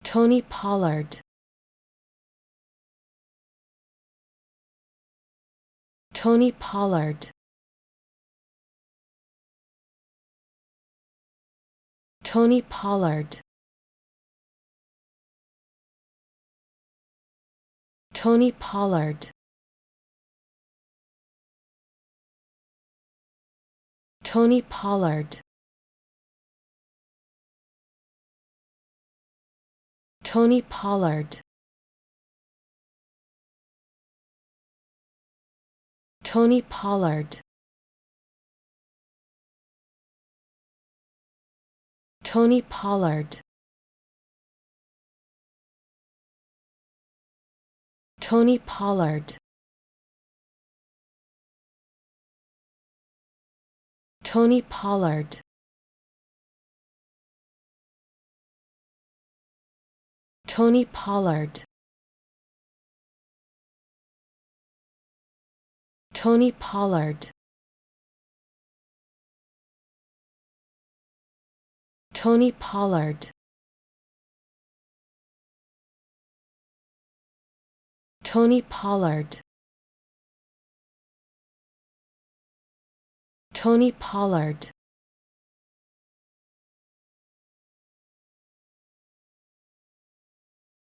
Tony Pollard. Tony Pollard. Tony Pollard. Tony Pollard. Tony Pollard. Tony Pollard. Tony Pollard. Tony Pollard. Tony Pollard. Tony Pollard. Tony Pollard. Tony Pollard. Tony Pollard. Tony Pollard. Tony Pollard.